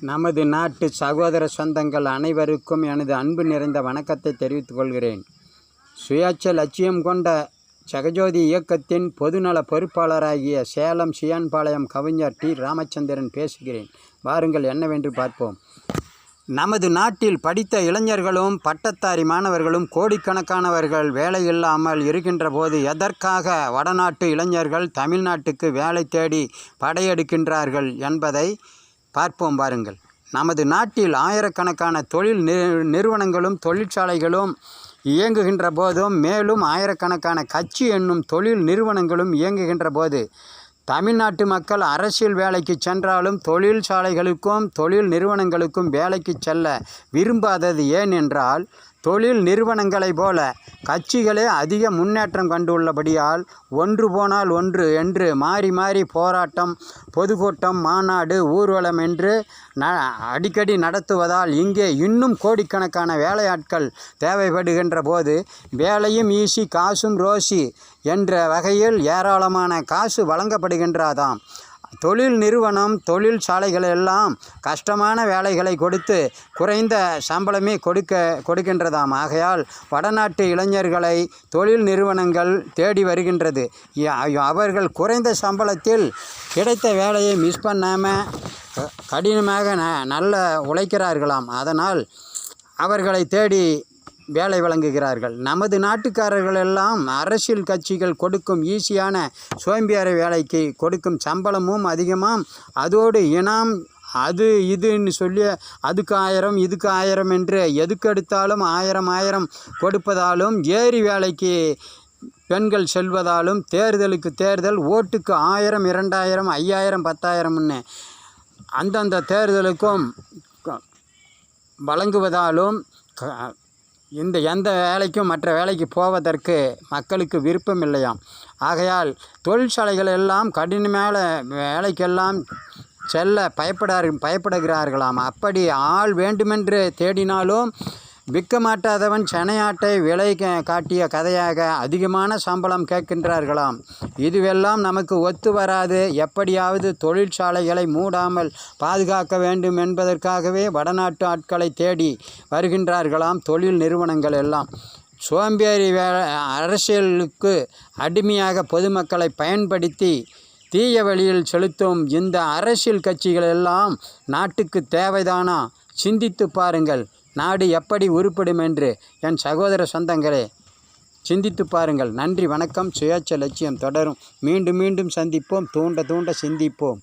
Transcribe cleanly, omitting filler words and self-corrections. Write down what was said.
நமது நாட்டு சகோதர சொந்தங்கள் அனைவருக்கும் எனது அன்பு நிறைந்த வணக்கத்தை தெரிவித்துக் கொள்கிறேன். சுயேட்சை லட்சியம் கொண்ட ஜெகஜோதி இயக்கத்தின் பொதுநல பொறுப்பாளராகிய சேலம் சியான்பாளையம் கவிஞர் டி. ராமச்சந்திரன் பேசுகிறேன். வாருங்கள் என்னவென்று பார்ப்போம். நமது நாட்டில் படித்த இளைஞர்களும் பட்டதாரி மாணவர்களும் கோடிக்கணக்கானவர்கள் வேலையில்லாமல் இருக்கின்ற போது எதற்காக வடநாட்டு இளைஞர்கள் தமிழ்நாட்டுக்கு வேலை தேடி படையெடுக்கின்றார்கள் என்பதை பார்ப்போம் வாருங்கள். நமது நாட்டில் ஆயிரக்கணக்கான தொழில் நிறுவனங்களும் தொழிற்சாலைகளும் இயங்குகின்ற போதும், மேலும் ஆயிரக்கணக்கான கட்சி என்னும் தொழில் நிறுவனங்களும் இயங்குகின்ற போது தமிழ்நாட்டு மக்கள் அரசியல் வேலைக்கு சென்றாலும் தொழிற்சாலைகளுக்கும் தொழில் நிறுவனங்களுக்கும் வேலைக்கு செல்ல விரும்பாதது ஏன் என்றால், தொழில் நிறுவனங்களைப் போல கட்சிகளே அதிக முன்னேற்றம் கண்டுள்ளபடியால் ஒன்று போனால் ஒன்று என்று மாறி மாறி போராட்டம், பொதுக்கூட்டம், மாநாடு, ஊர்வலம் என்று அடிக்கடி நடத்துவதால் இங்கே இன்னும் கோடிக்கணக்கான வேலையாட்கள் தேவைப்படுகின்ற போது வேலையும் ஈசி காசும் ரோசி என்ற வகையில் ஏராளமான காசு வழங்கப்படுகின்றதாம். தொழில் நிறுவனம் தொழிற்சாலைகள் எல்லாம் கஷ்டமான வேலைகளை கொடுத்து குறைந்த சம்பளமே கொடுக்கின்றதாம். ஆகையால் வடநாட்டு இளைஞர்களை தொழில் நிறுவனங்கள் தேடி வருகின்றது. அவர்கள் குறைந்த சம்பளத்தில் கிடைத்த வேலையை மிஸ் பண்ணாமல் கடினமாக நல்ல உழைக்கிறார்களாம். அதனால் அவர்களை தேடி வேலை வழங்குகிறார்கள். நமது நாட்டுக்காரர்கள் எல்லாம் அரசியல் கட்சிகள் கொடுக்கும் ஈஸியான சோம்பேறி வேலைக்கு கொடுக்கும் சம்பளமும் அதிகமாம். அதோடு இனாம் அது இதுன்னு சொல்லி அதுக்கு 1000 இதுக்கு 1000 என்று எதுக்கெடுத்தாலும் 1000 கொடுப்பதாலும், ஏரி வேலைக்கு பெண்கள் செல்வதாலும், தேர்தலுக்கு தேர்தல் ஓட்டுக்கு 1000 2000 5000 10000ன்னு அந்தந்த தேர்தலுக்கும் வழங்குவதாலும் எந்த வேலைக்கும் மற்ற வேலைக்கு போவதற்கு மக்களுக்கு விருப்பம் இல்லையாம். ஆகையால் தொழிற்சாலைகள் எல்லாம் கடினமான வேலைக்கெல்லாம் செல்ல பயப்படுகிறார்களாம். அப்படி ஆள் வேண்டுமென்று தேடினாலும் விற்க மாட்டாதவன் செனையாட்டை விலை காட்டிய கதையாக அதிகமான சம்பளம் கேட்கின்றார்களாம். இதுவெல்லாம் நமக்கு ஒத்து வராது. எப்படியாவது தொழிற்சாலைகளை மூடாமல் பாதுகாக்க வேண்டும் என்பதற்காகவே வடநாட்டு ஆட்களை தேடி வருகின்றார்களாம் தொழில் நிறுவனங்கள் எல்லாம். சோம்பேறி அரசியலுக்கு அடிமையாக பொதுமக்களை பயன்படுத்தி தீய வழியில் செலுத்தும் இந்த அரசியல் கட்சிகள் எல்லாம் நாட்டுக்கு தேவைதானா? சிந்தித்து பாருங்கள். நாடு எப்படி உருப்படும் என்று என் சகோதர சொந்தங்களே சிந்தித்து பாருங்கள். நன்றி, வணக்கம். சுயேட்சை லட்சியம் தொடரும். மீண்டும் சந்திப்போம். தூண்ட சிந்திப்போம்.